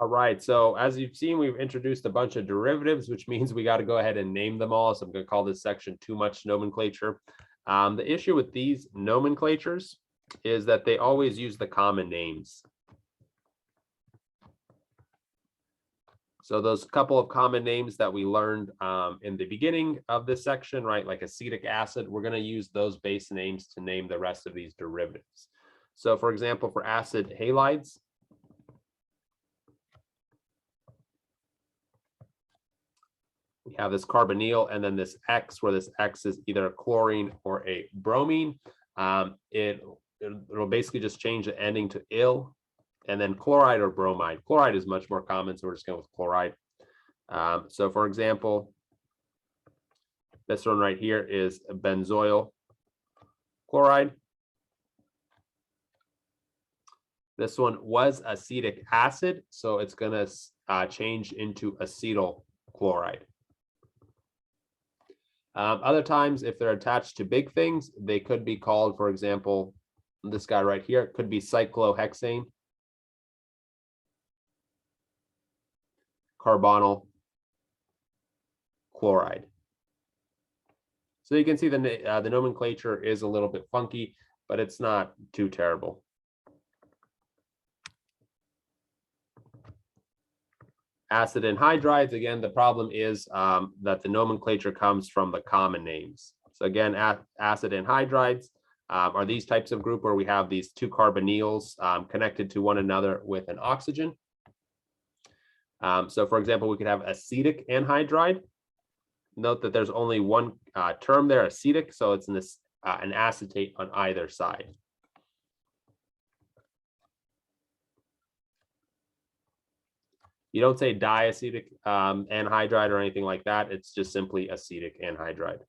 All right, so as you've seen, we've introduced a bunch of derivatives, which means we got to go ahead and name them all. So I'm going to call this section too much nomenclature. The issue with these nomenclatures is that they always use the common names. So those couple of common names that we learned in the beginning of this section, right, like acetic acid, we're going to use those base names to name the rest of these derivatives. So for example, for acid halides, we have this carbonyl and then this X, where this X is either a chlorine or a bromine. It'll basically just change the ending to -il, and then chloride or bromide. Chloride is much more common, so we're just going with chloride. So for example, this one right here is benzoyl chloride. This one was acetic acid, so it's going to change into acetyl chloride. Other times, if they're attached to big things, they could be called, for example, this guy right here could be cyclohexane, carbonyl chloride. So you can see the nomenclature is a little bit funky, but it's not too terrible. Acid anhydrides, again, the problem is that the nomenclature comes from the common names. So again, acid anhydrides are these types of group where we have these two carbonyls connected to one another with an oxygen. So for example, we could have acetic anhydride. Note that there's only one term there, acetic, so it's an acetate on either side. You don't say diacetic anhydride or anything like that. It's just simply acetic anhydride.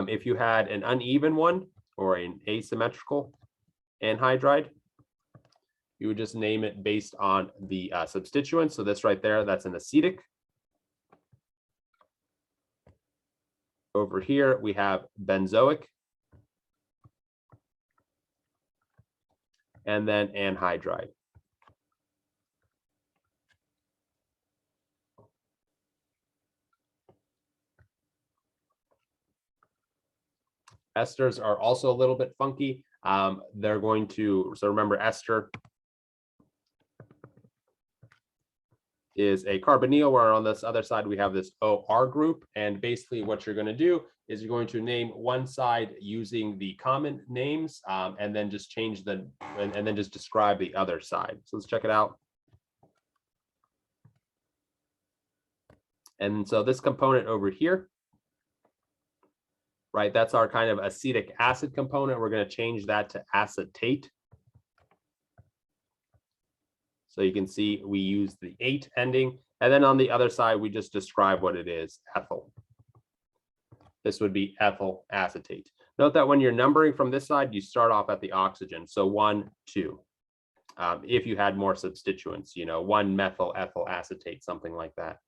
If you had an uneven one or an asymmetrical anhydride, you would just name it based on the substituent. So this right there, that's an acetic. Over here, we have benzoic. And then anhydride. Esters are also a little bit funky. They're going to, so remember, ester is a carbonyl, where on this other side we have this OR group. And basically what you're going to do is you're going to name one side using the common names and then just change and then just describe the other side. So let's check it out. And so this component over here, right, that's our kind of acetic acid component. We're going to change that to acetate. So you can see we use the ate ending. And then on the other side, we just describe what it is, ethyl. This would be ethyl acetate. Note that when you're numbering from this side, you start off at the oxygen. So 1, 2. If you had more substituents, 1-methyl ethyl acetate, something like that.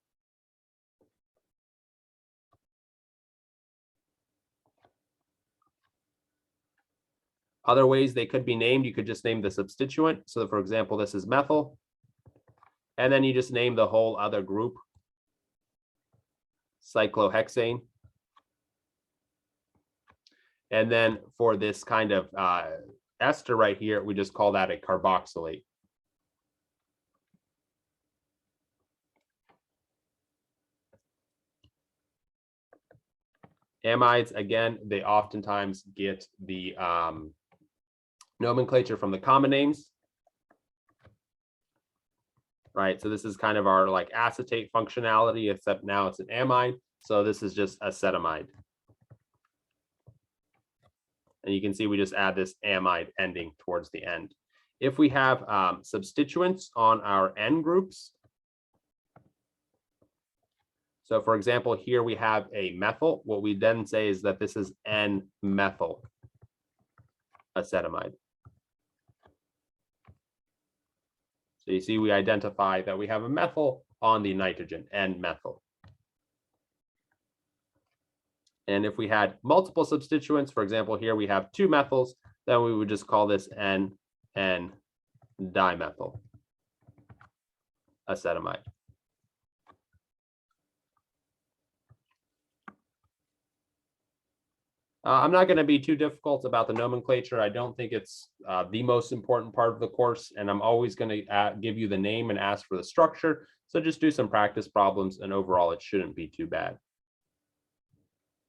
Other ways they could be named, you could just name the substituent. So for example, this is methyl. And then you just name the whole other group, cyclohexane. And then for this kind of ester right here, we just call that a carboxylate. Amides, again, they oftentimes get the nomenclature from the common names, right? So this is kind of our like acetate functionality, except now it's an amide. So this is just acetamide. And you can see we just add this amide ending towards the end. If we have substituents on our N groups, so for example, here we have a methyl. What we then say is that this is N-methyl acetamide. So you see we identify that we have a methyl on the nitrogen, N-methyl. And if we had multiple substituents, for example, here we have 2 methyls, then we would just call this N-dimethyl. acetamide. I'm not going to be too difficult about the nomenclature. I don't think it's the most important part of the course, and I'm always going to give you the name and ask for the structure. So just do some practice problems, and overall, it shouldn't be too bad.